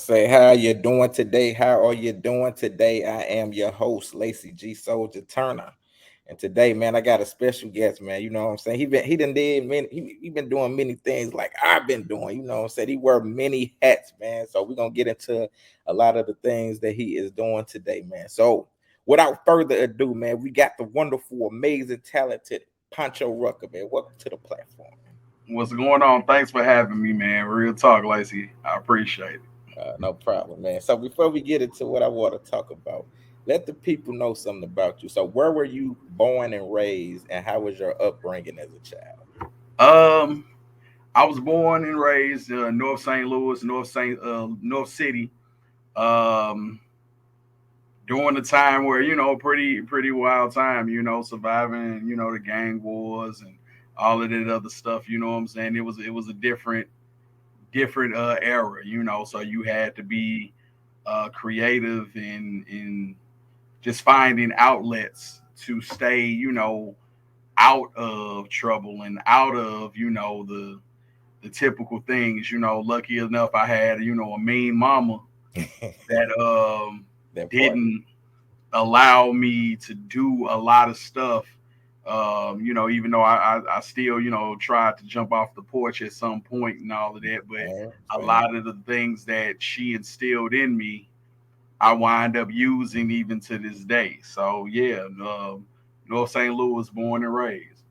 Say how you doing today? How are you doing today? I am your host, Lacey G Souldier Turner. And today, man, I got a special guest, man. You know what I'm saying? He done did many, he been doing many things like I've been doing, you know what I'm saying? He wear many hats, man. So we're gonna get into a lot of the things that he is doing today, man. So without further ado, man, we got the wonderful, amazing, talented Pancho Rucker, man. Welcome to the platform. What's going on? Thanks for having me, man. Real talk, Lacey. I appreciate it. No problem, man. So before we get into what I want to talk about, let the people know something about you. So where were you born and raised, and how was your upbringing as a child? Um, I was born and raised North St. Louis, North City. Um, During the time where pretty wild time. Surviving the gang wars and all of that other stuff. You know what I'm saying? It was a different era. So you had to be creative in just finding outlets to stay, out of trouble and out of, the typical things. Lucky enough I had, a mean mama that That part. didn't allow me to do a lot of stuff. Even though I still, tried to jump off the porch at some point and all of that, but Man, a man. lot of the things that she instilled in me I wind up using even to this day. So yeah, North St. Louis, born and raised.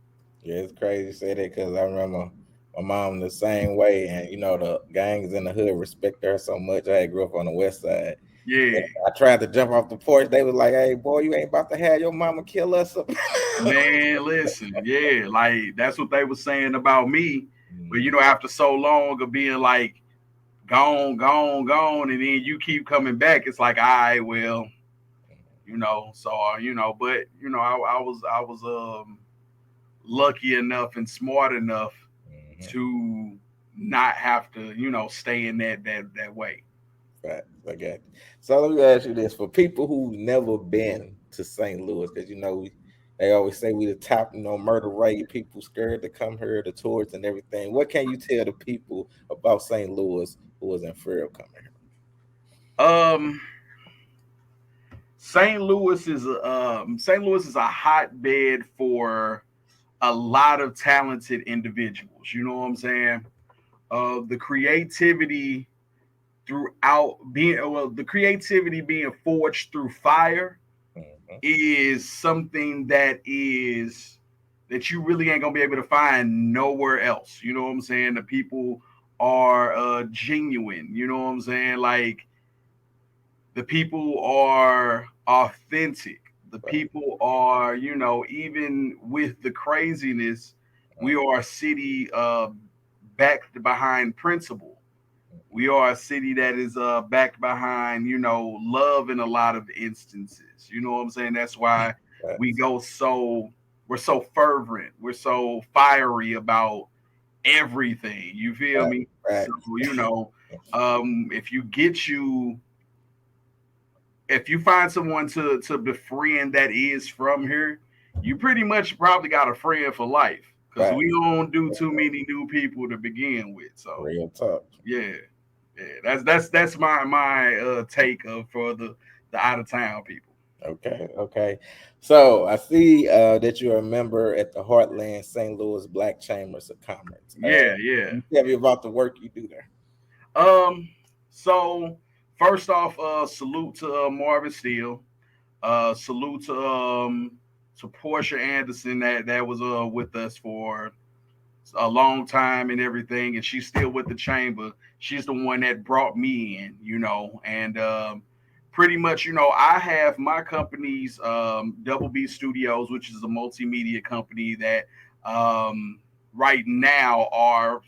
Yeah, it's crazy you say that because I remember my mom the same way, and you know the gangs in the hood respect her so much. I grew up on the west side. Yeah, I tried to jump off the porch. They was like, "Hey, boy, you ain't about to have your mama kill us." man, listen, yeah, like that's what they were saying about me. But Mm, after so long of being like gone, gone, gone, and then you keep coming back, it's like, all right, well, so but I was lucky enough and smart enough mhm. to not have to, stay in that way. Right, I got you. So let me ask you this: for people who've never been to St. Louis, because they always say we the top, murder rate. People scared to come here, the tourists and everything. What can you tell the people about St. Louis who was in fear of coming Um, St. Louis is a hotbed for a lot of talented individuals. You know what I'm saying? The creativity the creativity being forged through fire here? Hmm. is something that you really ain't gonna be able to find nowhere else. You know what I'm saying? The people are genuine. You know what I'm saying? Like the people are authentic. The Right. people are, even with the craziness, we Mhm. are a city backed behind principle. We are a city that is backed behind, love in a lot of instances. You know what I'm saying? That's why we Facts. go so we're so fervent, we're so fiery about everything. You feel Facts. me? So, Facts. if you find someone to befriend that is from here, you pretty much probably got a friend for life because Facts. we don't do too many new people to begin with. So Real talk. yeah, yeah, that's my take of for the out of town people. Okay, okay. So I see that you're a member at the Heartland St. Louis Black Chambers of Commerce. Yeah, yeah. Can you tell me about the work you do there? Um, so first off, salute to Marvin Steele. Salute to Portia Anderson that was with us for a long time and everything, and she's still with the chamber. She's the one that brought me in, and pretty much, I have my company's Double B Studios, which is a multimedia company that right now our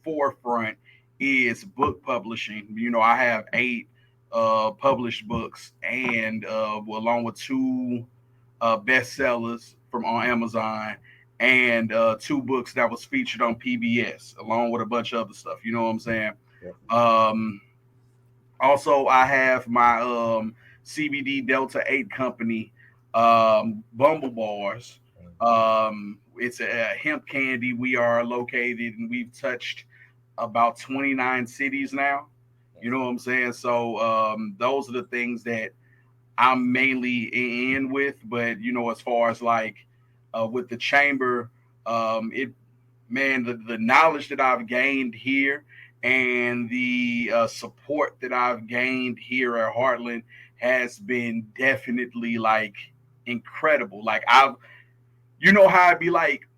forefront is book publishing. I have 8 published books, and along with 2 bestsellers from on Amazon, and 2 books that was featured on PBS, along with a bunch of other stuff. You know what I'm saying? Yeah. Um, Also, I have my CBD Delta 8 company, Bumble Bars. It's a hemp candy. We are located and we've touched about 29 cities now. You know what I'm saying? So those are the things that I'm mainly in with. But as far as like with the chamber, it man, the knowledge that I've gained here and the support that I've gained here at Heartland has been definitely like incredible. Like how I'd be like,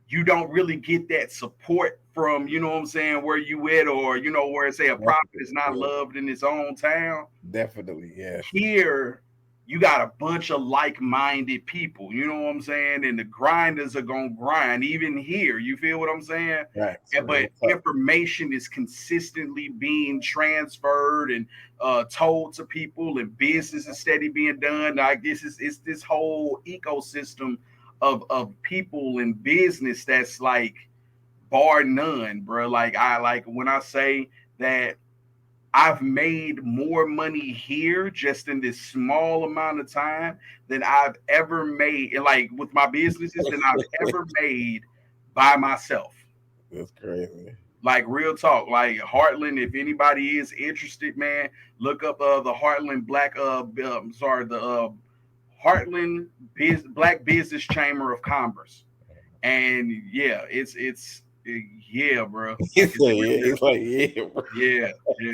you don't really get that support from, what I'm saying, where you at, or where say a prophet is not Definitely, loved in his own town. definitely, yes. Here you got a bunch of like-minded people, you know what I'm saying, and the grinders are gonna grind even here, you feel what I'm saying. Right, But real talk. information is consistently being transferred and told to people, and business is steady being done. Like it's this whole ecosystem of people and business that's like bar none, bro. Like I like when I say that I've made more money here just in this small amount of time than I've ever made, like with my businesses, than I've ever made by myself. That's crazy. Like real talk, like Heartland. If anybody is interested, man, look up the Heartland Black. Sorry, the Heartland Black Business Chamber of Commerce. And yeah, yeah, bro. Like He's it's like, yeah, real. he's like, yeah, bro. Yeah, yeah.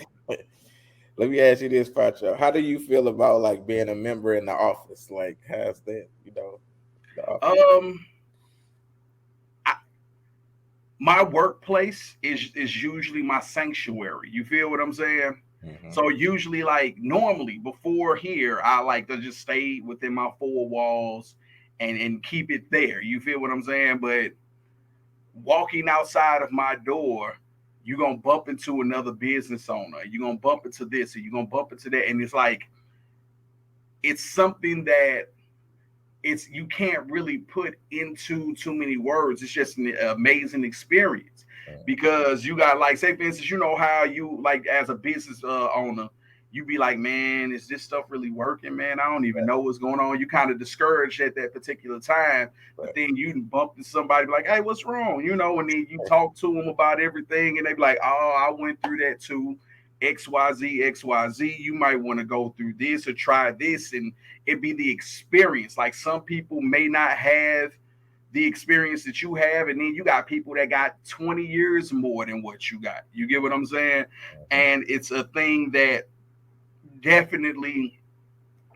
Let me ask you this, Pancho. How do you feel about like being a member in the office? Like, how's that? The office. Um, I, my workplace is usually my sanctuary. You feel what I'm saying? Hmm. So usually, like normally before here, I like to just stay within my four walls and keep it there. You feel what I'm saying? But walking outside of my door, you're gonna bump into another business owner. You're gonna bump into this, or you're gonna bump into that, and it's like it's something that it's you can't really put into too many words. It's just an amazing experience because you got like say for instance, you know how you like as a business owner, you be like, man, is this stuff really working, man? I don't even Right, know what's going on. You kind of discouraged at that particular time, but right, then you bump into somebody be like, hey, what's wrong? And then you talk to them about everything, and they be like, oh, I went through that too. XYZ, XYZ, you might want to go through this or try this, and it be the experience. Like some people may not have the experience that you have, and then you got people that got 20 years more than what you got. You get what I'm saying? mhm, And it's a thing that definitely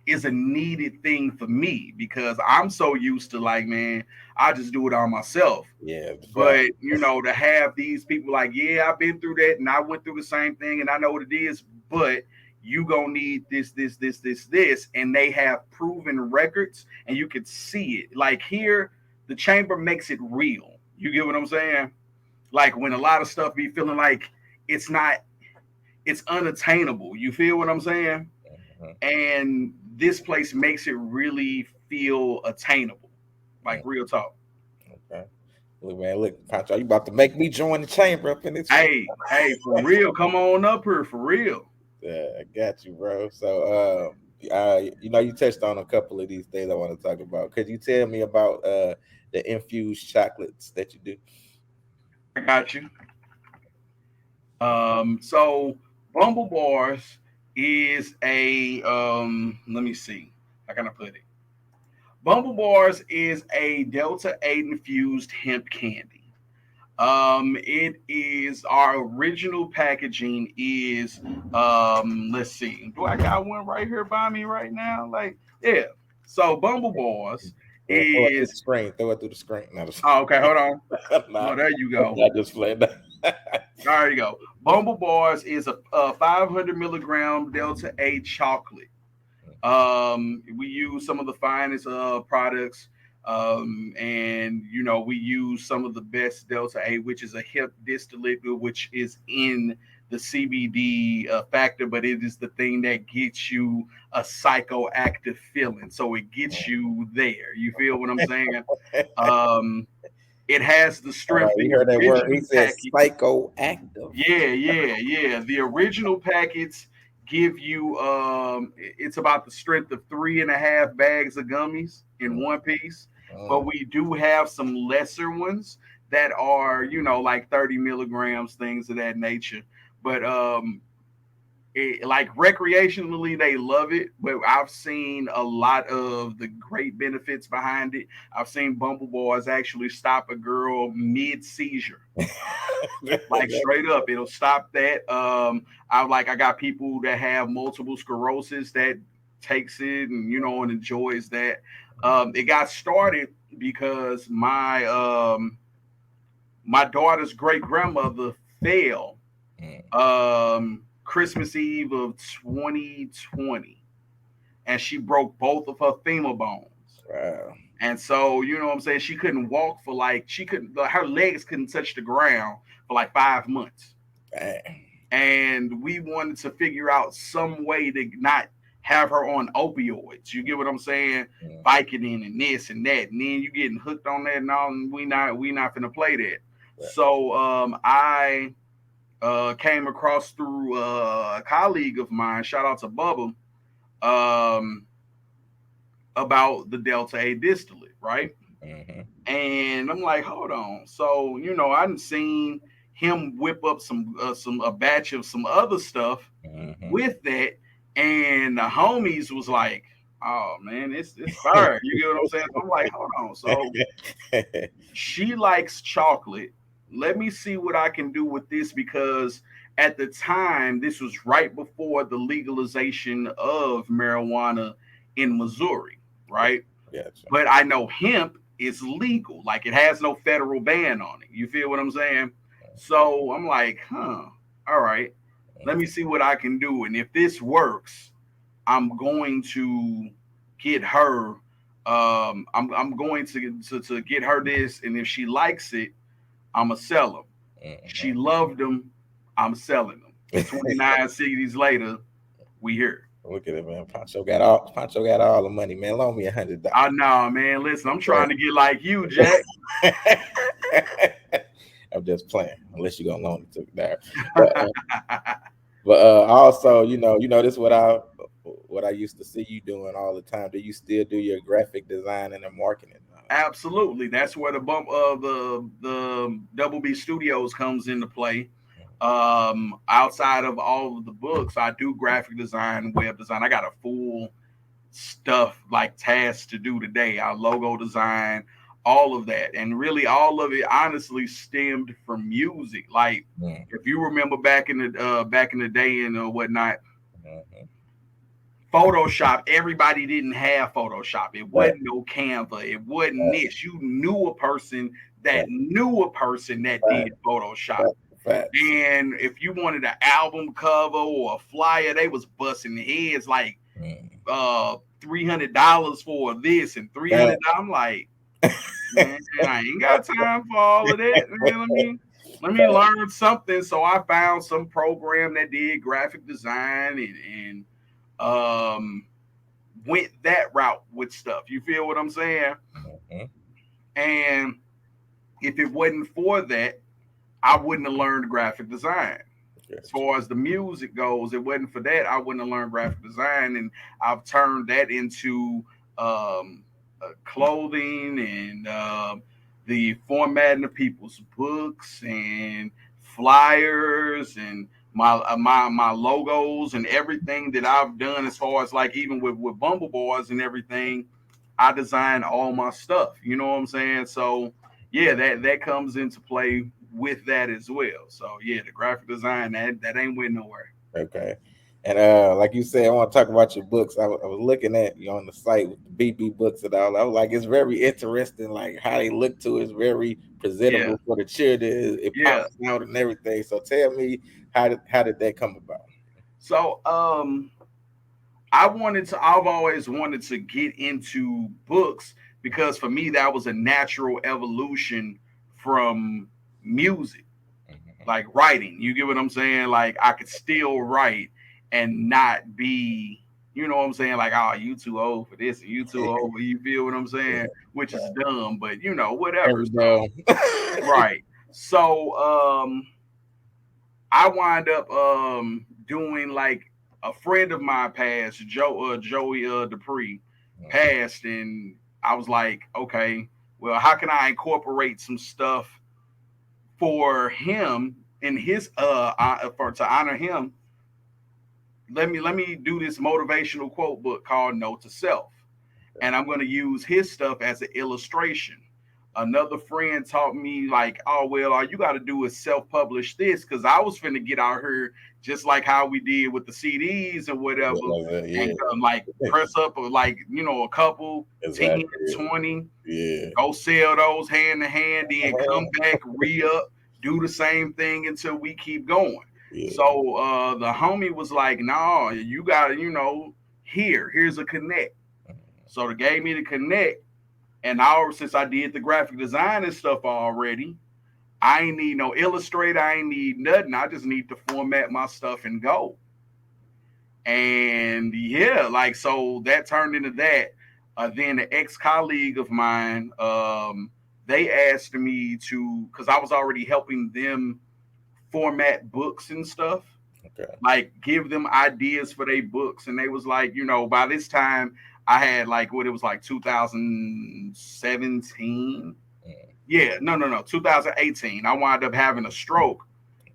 is a needed thing for me because I'm so used to like, man, I just do it on myself. yeah, the fact. But to have these people like, yeah, I've been through that and I went through the same thing and I know what it is, but you gonna need this, and they have proven records and you could see it. Like here, the chamber makes it real. You get what I'm saying? Like when a lot of stuff be feeling like it's not, it's unattainable. You feel what I'm saying? Mhm, And this place makes it really feel attainable, like mhm. real talk. Okay. Look, man, look, Pancho, you about to make me join the chamber up in this. Hey, for real, come on up here, for real. I got you, bro. So, you touched on a couple of these things I want to talk about. Could you tell me about the infused chocolates that you do? I got you. So Bumble Bars is a let me see, how can I put it? Bumble Bars is a Delta 8 infused hemp candy. It is our original packaging is let's see, do I got one right here by me right now? Like, yeah. So Bumble Bars Yeah, throw it through the is screen. Throw it through the screen. No, oh, okay, hold on. nah, Oh, there you go. I just playing. There you go. Bumble Bars is a 500 milligram Delta 8 chocolate. We use some of the finest products, and we use some of the best Delta 8, which is a hemp distillate, which is in the CBD factor, but it is the thing that gets you a psychoactive feeling. So it gets you there. You feel what I'm saying? Um, it has the All right, strength in you the heard that word. He original said package. psychoactive. Yeah. The original packets give you it's about the strength of 3.5 bags of gummies in one piece. But Mm, we do have some lesser ones that are, like 30 milligrams, things of that nature. But like recreationally they love it, but I've seen a lot of the great benefits behind it. I've seen Bumble Boys actually stop a girl mid seizure, like straight up. It'll stop that. I got people that have multiple sclerosis that takes it and and enjoys that. It got started because my daughter's great grandmother fell Mm, Christmas Eve of 2020, and she broke both of her femur bones. wow. And so, you know what I'm saying? She couldn't walk for she couldn't, her legs couldn't touch the ground for like 5 months. Dang. And we wanted to figure out some way to not have her on opioids. You get what I'm saying? Mm, Vicodin and this and that. And then you getting hooked on that and all, and we not gonna play that. right. So I came across through a colleague of mine, shout out to Bubba, um, about the Delta 8 distillate, right? Mm-hmm. And I'm like, hold on. So, I didn't seen him whip up some a batch of some other stuff Mm-hmm. with that, and the homies was like, oh man, it's fire. You get what I'm saying? So I'm like, hold on. So she likes chocolate. Let me see what I can do with this because at the time, this was right before the legalization of marijuana in Missouri, right? Gotcha. But I know hemp is legal, like it has no federal ban on it. You feel what I'm saying? So I'm like, all right, let me see what I can do. And if this works, I'm going to get her. I'm going to get her this, and if she likes it, I'ma sell them. She Mm-hmm. loved them. I'm selling them. 29 cities later, we here. Look at it, man. Pancho got all the money, man. Loan me I $100. know, man. Listen, I'm Right. trying to get like you, Jack. I'm just playing, unless you're gonna loan it to me there. But also, this is what I used to see you doing all the time. Do you still do your graphic design and the marketing? Absolutely. That's where the bump of the Double B Studios comes into play. Outside of all of the books, I do graphic design, web design. I got a full stuff like tasks to do today. Our logo design, all of that, and really all of it honestly stemmed from music. Like Mm, if you remember back in the day and whatnot, mhm. Photoshop, everybody didn't have Photoshop. It Right, wasn't no Canva. It wasn't right, this. You knew a person that right, knew a person that right, did Photoshop. right. Facts. And if you wanted an album cover or a flyer, they was busting heads like Mm. $300 for this and 300. Facts. I'm like, man, I ain't got time for all of that. Man, let me learn something. So I found some program that did graphic design and um went that route with stuff. You feel what I'm saying? Mhm. And if it wasn't for that, I wouldn't have learned graphic design. As Gotcha. far as the music goes, it wasn't for that, I wouldn't have learned graphic design. And I've turned that into clothing and the formatting of people's books and flyers and my logos and everything that I've done as far as like even with Bumble Boys and everything, I design all my stuff. You know what I'm saying? So yeah, that comes into play with that as well. So yeah, the graphic design that ain't went nowhere. Okay. And like you said, I want to talk about your books. I was looking at you on the site with the BB books and all. I was like, it's very interesting, like how they look to it is very Yeah, presentable for the children. It yeah. pops out and everything. So tell me, how did that come about? So I've always wanted to get into books because for me that was a natural evolution from music, Mhm. like writing. You get what I'm saying? Like I could still write and not be, you know what I'm saying? Like, oh, you too old for this, and you too old for you feel what I'm Yeah, saying? Which is right. dumb, but whatever. Every So day. right. So I wind up doing like a friend of mine passed, Joey Dupree passed, and I was like, okay, well, how can I incorporate some stuff for him in his for to honor him let me do this motivational quote book called Note to Self, and I'm going to use his stuff as an illustration. Another friend taught me like, oh well, all you got to do is self-publish this, because I was finna get out here just like how we did with the CDs and whatever, and Yeah, like press up like a couple, 10, exactly. 20, Yeah, go sell those hand to hand, then come back, re-up, do the same thing until we keep going. yeah. So the homie was like, "No, you got to, here's a connect." So they gave me the connect, and now since I did the graphic design and stuff already, I ain't need no illustrator, I ain't need nothing. I just need to format my stuff and go. And yeah, like so that turned into that. Then an ex colleague of mine, they asked me to, because I was already helping them format books and stuff, Okay. like give them ideas for their books. And they was like, by this time I had like what it was like 2017. Mm, Yeah, no, 2018. I wound up having a stroke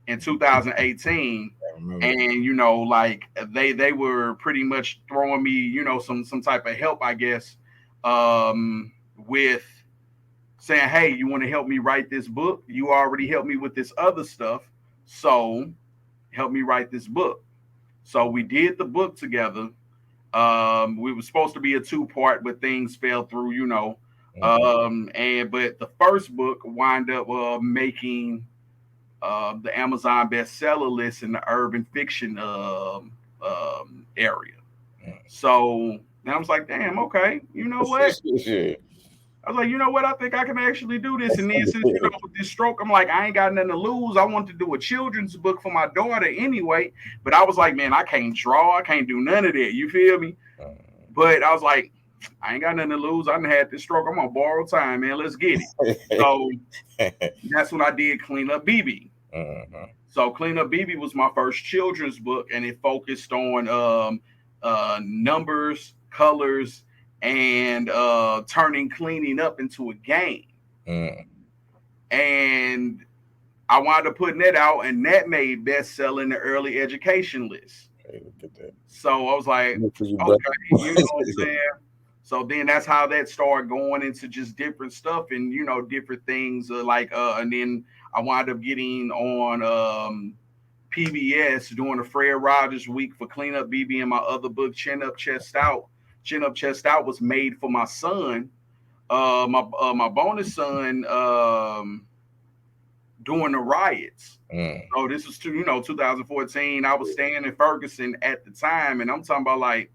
in 2018, I remember. and like they were pretty much throwing me some type of help, I guess, with saying, hey, you want to help me write this book? You already helped me with this other stuff, so help me write this book. So we did the book together. We were supposed to be a two-part, but things fell through, Mm-hmm. and but the first book wind up making the Amazon bestseller list in the urban fiction area. So then I was like, damn, okay, you know what? Mm. I was like, you know what? I think I can actually do this. And then since with this stroke, I'm like, I ain't got nothing to lose. I want to do a children's book for my daughter anyway. But I was like, man, I can't draw. I can't do none of that. You feel me? But I was like, I ain't got nothing to lose. I done had this stroke. I'm gonna borrow time, man. Let's get it. So that's what I did. Clean Up BB. Mhm. So Clean Up BB was my first children's book, and it focused on numbers, colors, and turning cleaning up into a game. Mm. And I wound up putting that out, and that made bestseller in the early education list. Hey, look at that. So I was like, Look for you, brother. okay, you know what I'm saying? So then that's how that started going into just different stuff and different things and then I wound up getting on PBS doing the Fred Rogers week for Clean Up BB, and my other book Chin Up Chest Out. Chin Up Chest Out was made for my son, my bonus son, during the riots. Mm. So this was 2014. I was staying in Ferguson at the time, and I'm talking about like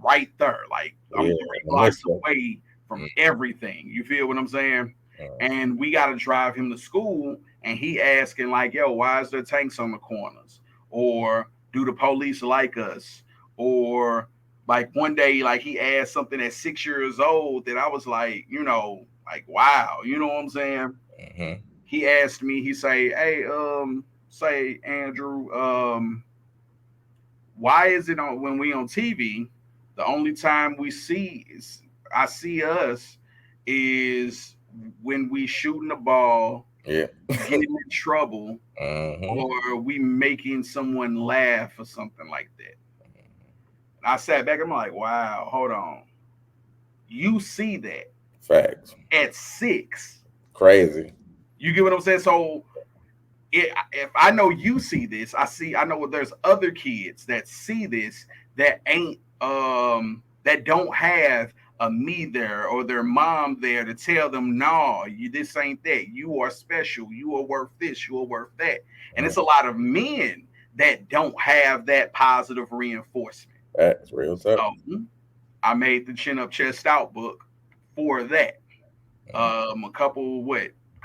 right there, like I'm Yeah, 3 blocks away from mm, everything. You feel what I'm saying? mm, And we got to drive him to school, and he asking like, "Yo, why is there tanks on the corners?" Or do the police like us? Or like one day, like he asked something at 6 years old that I was like, like wow, you know what I'm saying? mhm, He asked me, he say, "Hey, say Andrew, why is it on when we on TV, the only time I see us is when we shooting the ball, yeah. getting in trouble, Mhm. or we making someone laugh or something like that." And I sat back, I'm like, wow, hold on. You see that Facts. at 6. Crazy. You get what I'm saying? So if I know you see this, I know there's other kids that see this that ain't that don't have a me there or their mom there to tell them, no, you this ain't that. You are special. You are worth this. You are worth that. And Mm. it's a lot of men that don't have that positive reinforcement. Facts. Real talk. So I made the Chin Up Chest Out book for that. Mm. A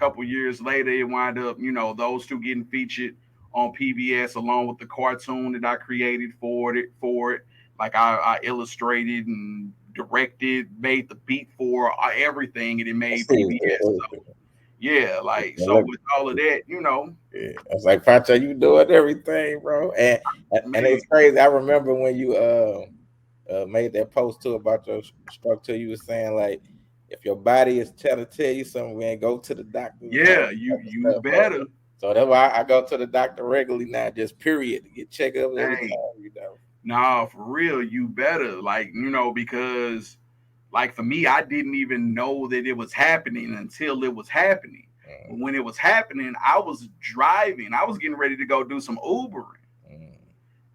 couple years later, it wound up, those two getting featured on PBS along with the cartoon that I created for it. Like I illustrated and directed, made the beat for everything, and it made PBS. So yeah, like so Look, with all of that, yeah. I was like, Pancho, you doing everything, bro. And man, it's crazy. I remember when you made that post too about your stroke too. You was saying like, if your body is trying to tell you something, man, go to the doctor and all yeah, that you type of you stuff, bro. better. So that's why I go to the doctor regularly now, just period, to get checkups every Hey, time, you know. nah, for real, you better. Like, because like for me, I didn't even know that it was happening until it was happening. But when it was happening, I was driving. I was getting ready to go do some Ubering. Mm,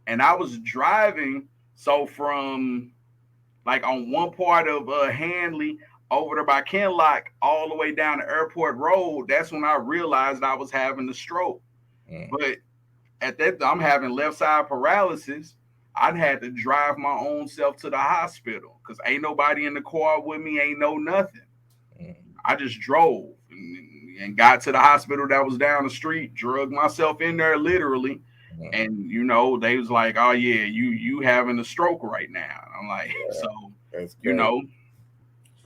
And I was driving. So from like on one part of Hanley over to by Kenlock all the way down to Airport Road, that's when I realized I was having the stroke. mm, But at that, I'm having left side paralysis. I'd had to drive my own self to the hospital because ain't nobody in the car with me, ain't no nothing. mm, I just drove and got to the hospital that was down the street, drugged myself in there literally. mm. And they was like, "Oh yeah, you having a stroke right now." I'm like, so Yeah, that's you crazy. know,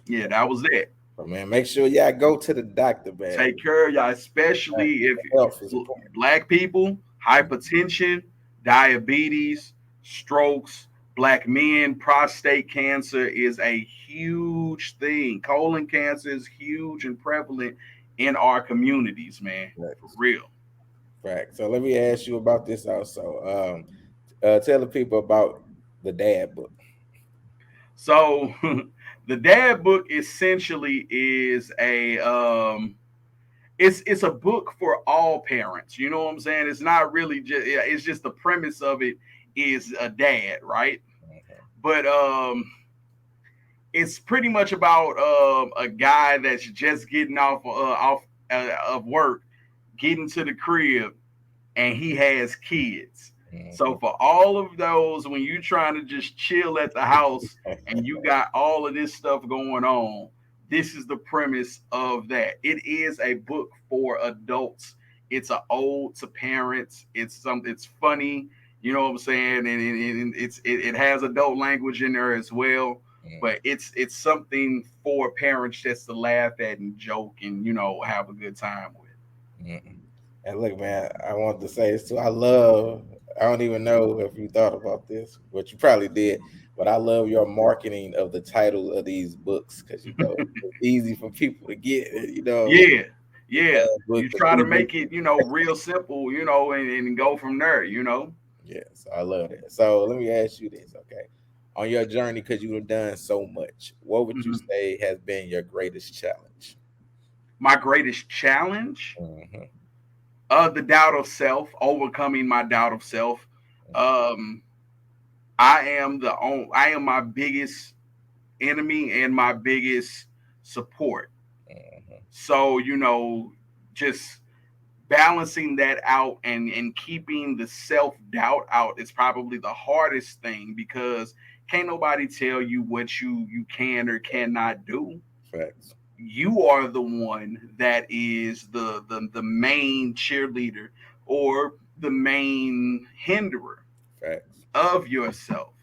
yeah, that was it. But man, make sure y'all go to the doctor, man. Take care of y'all, especially if Health is important. black people, Mm, hypertension, diabetes, strokes, black men, prostate cancer is a huge thing. Colon cancer is huge and prevalent in our communities, man. For Facts. real. Facts. So let me ask you about this also. Tell the people about the dad book. So the dad book essentially is a it's a book for all parents. You know what I'm saying? It's not really just, yeah, it's just the premise of it is a dad, right? Mhm, But it's pretty much about a guy that's just getting of work, getting to the crib, and he has kids. So mhm. for all of those, when you're trying to just chill at the house and you got all of this stuff going on, this is the premise of that. It is a book for adults. It's an ode to parents. It's funny, you know what I'm saying, and it has adult language in there as well. But it's something for parents just to laugh at and joke and have a good time with. Mhm. And look, man, I wanted to say this too. I don't even know if you thought about this, but you probably did. But I love your marketing of the title of these books because, it's easy for people to get it. Yeah, The yeah. dad You book, the try to three make books. it, real simple, and go from there. Yes, I love that. So let me ask you this, okay? On your journey, because you've done so much, what would you Mhm. say has been your greatest challenge? My greatest challenge, Hmm. the doubt of self, overcoming my doubt of self. Um, I am my biggest enemy and my biggest support. Hmm. So, just balancing that out and keeping the self doubt out is probably the hardest thing because can't nobody tell you what you can or cannot do. Facts. You are the one that is the main cheerleader or the main hinderer Facts. of yourself.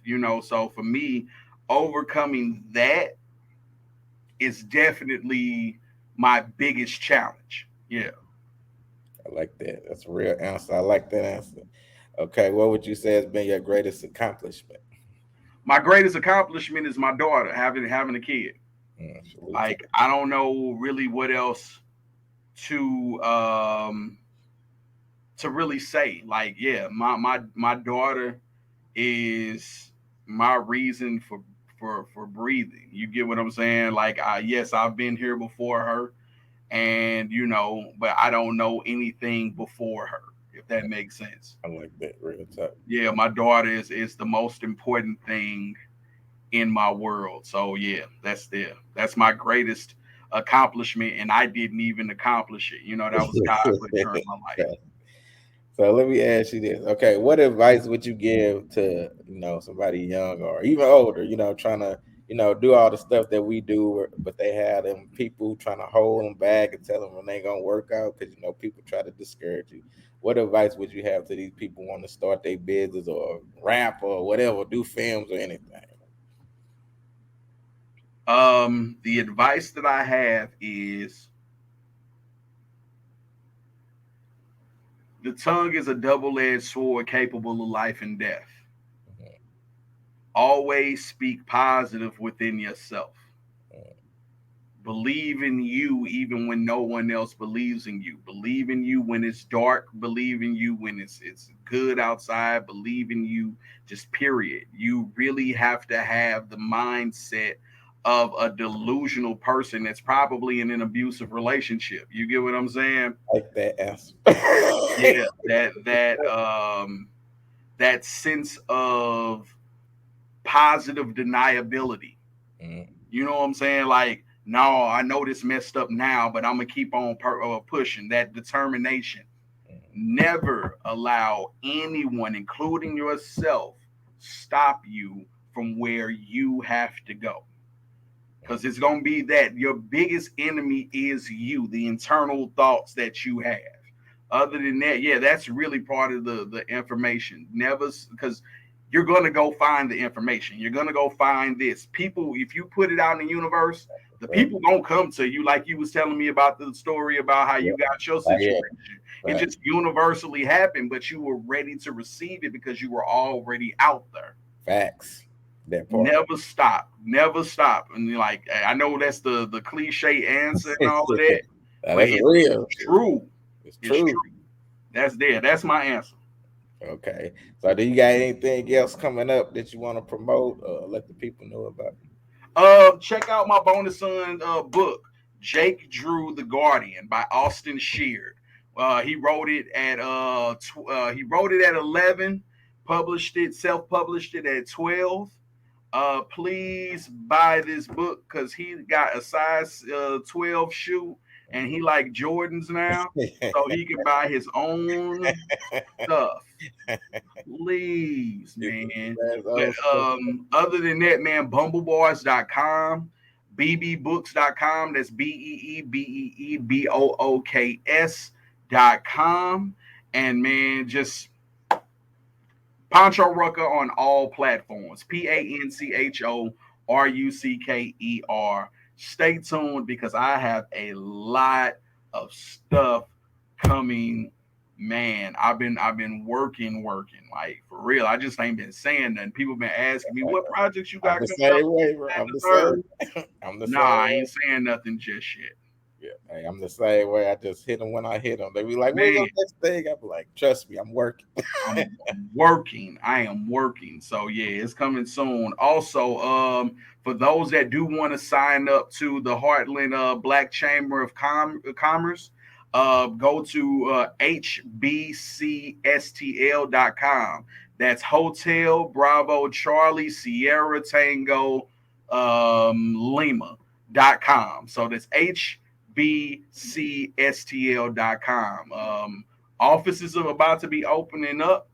So for me, overcoming that is definitely my biggest challenge. Yeah. I like that. That's a real answer. I like that answer. Okay, what would you say has been your greatest accomplishment? My greatest accomplishment is my daughter having a kid. Salute to Like I don't know really what else to um to really say. Like yeah, my daughter is my reason for breathing. You get what I'm saying? Like yes, I've been here before her, and but I don't know anything before her. If that makes sense. I like that real talk. Yeah, my daughter is the most important thing in my world. So yeah, that's my greatest accomplishment, and I didn't even accomplish it. That was God putting her in my life. So let me ask you this. Okay, what advice would you give to, somebody young or even older, trying to, do all the stuff that we do, but they have them people trying to hold them back and tell them when they gonna work out because people try to discourage you. What advice would you have to these people want to start their business or rap or whatever, do films or anything? The advice that I have is the tongue is a double-edged sword capable of life and death. Mhm, Always speak positive within yourself. mhm, Believe in you even when no one else believes in you. Believe in you when it's dark. Believe in you when it's good outside. Believe in you, just period. You really have to have the mindset of a delusional person that's probably in an abusive relationship. You get what I'm saying? Like that answer. Yeah, that sense of positive deniability. Mm, You know what I'm saying? Like, no, I know this messed up now, but I'm gonna keep on pushing. That determination. mm, Never allow anyone, including yourself, stop you from where you have to go. Because mm. it's gonna be that your biggest enemy is you, the internal thoughts that you have. Other than that, yeah, that's really part of the information. Never, because you're gonna go find the information. You're gonna go find this. People, if you put it out in the universe, the Right. people gonna come to you. Like you was telling me about the story about how Yeah. you got your Right. Yeah. situation. It Right. just universally happened, but you were ready to receive it because you were already out there. Facts. That part. Never stop, never stop. And you're like, I know that's the cliche answer and all of that, Now, but that's real. it's true. It's It's true. true. That's there. That's my answer. Okay. So, do you got anything else coming up that you want to promote or let the people know about? Check out my bonus son book, Jake Drew the Guardian by Austin Sheard. He wrote it at 11, published it, self-published it at 12. Please buy this book because he got a size 12 shoe and he like Jordans now, so he can buy his own stuff. Please, man. That's But awesome. other than that, man, bumbleboys.com, bbooks.com, that's BEEBEEBOOKS.com. And man, just Pancho Rucker on all platforms. PANCHORUCKER. Stay tuned because I have a lot of stuff coming. Man, I've been working like for real. I just ain't been saying nothing. People been asking me what projects you I'm got the coming up. same way, bro. And I'm the the third. same. I'm the Nah, same I way. ain't saying nothing just yet. Yeah, hey, I'm the same way. I just hit them when I hit them. They be like, "When's Man, the next thing?" I be like, "Trust me, I'm working." I'm working. I am working. So yeah, it's coming soon. Also, for those that do want to sign up to the Heartland Black Chamber of Commerce, go to hbcstl.com. That's Hotel Bravo Charlie Sierra Tango Lima.com. So that's hbcstl.com. Offices are about to be opening up.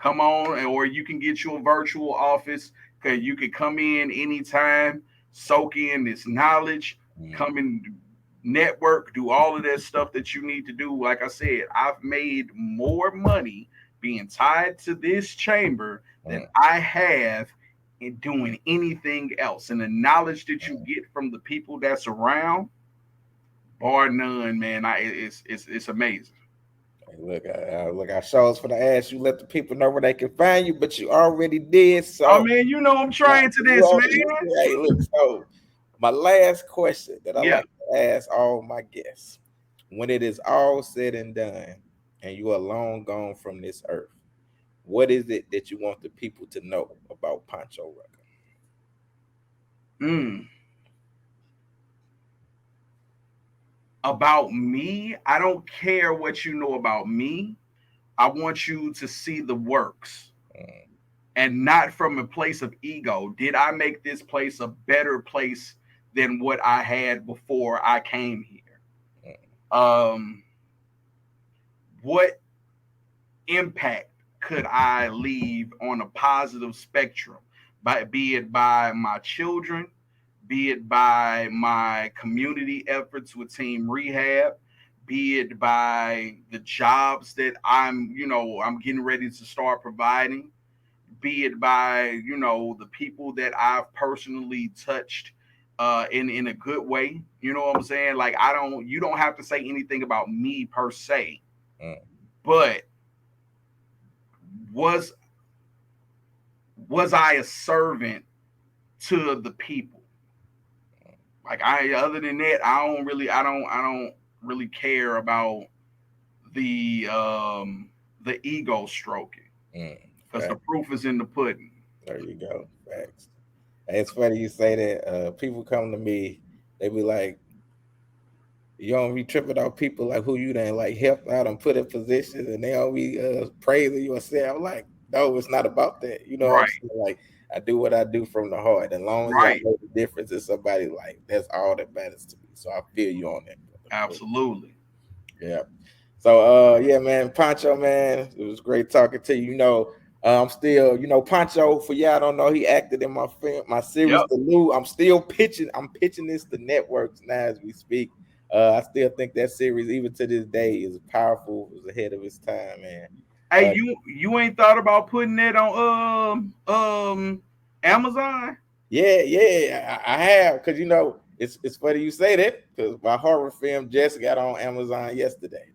Come on, or you can get you a virtual office. Okay, you can come in anytime, soak in this knowledge, Mm, come in, network, do all of that stuff that you need to do. Like I said, I've made more money being tied to this chamber than mm, I have in doing anything else. And the knowledge that you mm. get from the people that's around, bar none, man. It's amazing. Hey, look, look, our shows for the ass. You let the people know where they can find you, but you already did. Oh So, man, you know I'm now, trying to this, man. hey, look. So, my last question that I Yeah. like to ask all my guests: when it is all said and done, and you are long gone from this earth, what is it that you want the people to know about Pancho Rucker? Mm. About me, I don't care what you know about me. I want you to see the works Mm, and not from a place of ego. Did I make this place a better place than what I had before I came here? mm, Um, what impact could I leave on a positive spectrum? Be it by my children, be it by my community efforts with Team Rehab, be it by the jobs that I'm getting ready to start providing, be it by the people that I've personally touched in a good way. You know what I'm saying? Like you don't have to say anything about me per se, mm, but was was I a servant to the people? Like other than that, I don't really care about the um the ego stroking because the Fact. proof is in the pudding. There you go. Facts. Hey, it's funny you say that. People come to me, they be like, you don't be tripping on people like who you done like help out and put in positions, and they don't be praising you and saying, I'm like, no, it's not about that. You know what I'm Right, saying? Like, I do what I do from the heart. As long as I right, know the difference in somebody like that's all that matters to me. So I feel you on that, brother. absolutely. Yeah. So yeah, man, Pancho, man, it was great talking to you. You know, I'm still, Pancho, for y'all don't know, he acted in my film, my series, Yep. The Lou. I'm pitching this to networks now as we speak. I still think that series, even to this day, is powerful, is ahead of its time, man. Hey, Uh you ain't thought about putting that on Amazon? yeah, I have, because it's funny you say that, because my horror film just got on Amazon yesterday.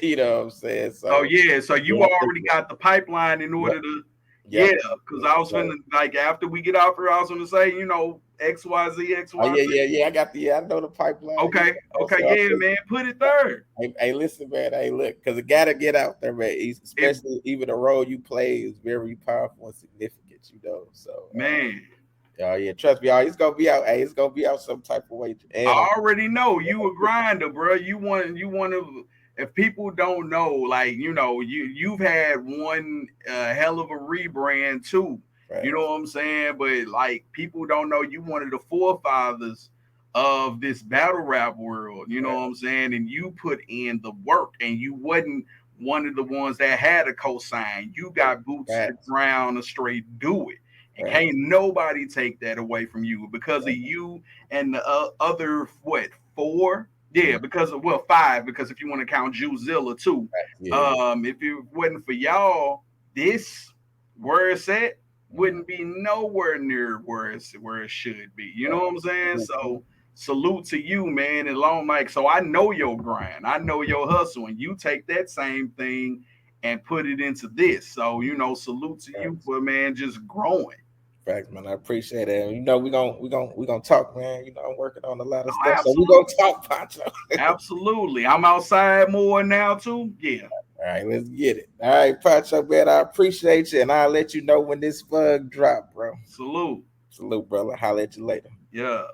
You know what I'm saying? Oh So yeah, so you yeah, I think already got the pipeline in yep, order to, yeah, yep. because I was So finna like after we get off here, I was gonna say, XYZ, oh yeah, XYZ. yeah. I got I know the pipeline. Okay, okay, So I yeah, think, man, put it third. hey, listen, man. Hey, look, because it gotta get out there, man. It Especially even the role you play is very powerful and significant. So man, oh yeah, trust me, it's gonna be out. Hey, it's gonna be out some type of way. And I already know you a grinder, bro. You want to. If people don't know, like you've had one hell of a rebrand too. You know facts, what I'm saying? But like people don't know, you one of the forefathers of this battle rap world. You know what I'm saying? And you put in the work, and you wasn't one of the ones that had a cosign. You got boots to the facts, ground and straight do it. And can't facts, nobody take that away from you because of you and the other what four? Yeah, mm, because of well five because if you want to count Juzilla too. yeah, If it wasn't for y'all, this where it's at mm, wouldn't be nowhere near where it should be. You know what I'm saying? facts. So salute to you, man, and long Mike. So I know your grind, I know your hustle, and you take that same thing and put it into this. So salute to you Facts. for man just growing. Facts, man. I appreciate it. And, we gonna talk, man. I'm working on a lot of Oh, stuff, so we gonna absolutely. talk, Pancho. Absolutely. I'm outside more now too. Yeah. All right, let's get it. All right, Pancho, man, I appreciate you, and I'll let you know when this bug drop, bro. Salute. Salute, brother. Holler at you later. Yeah.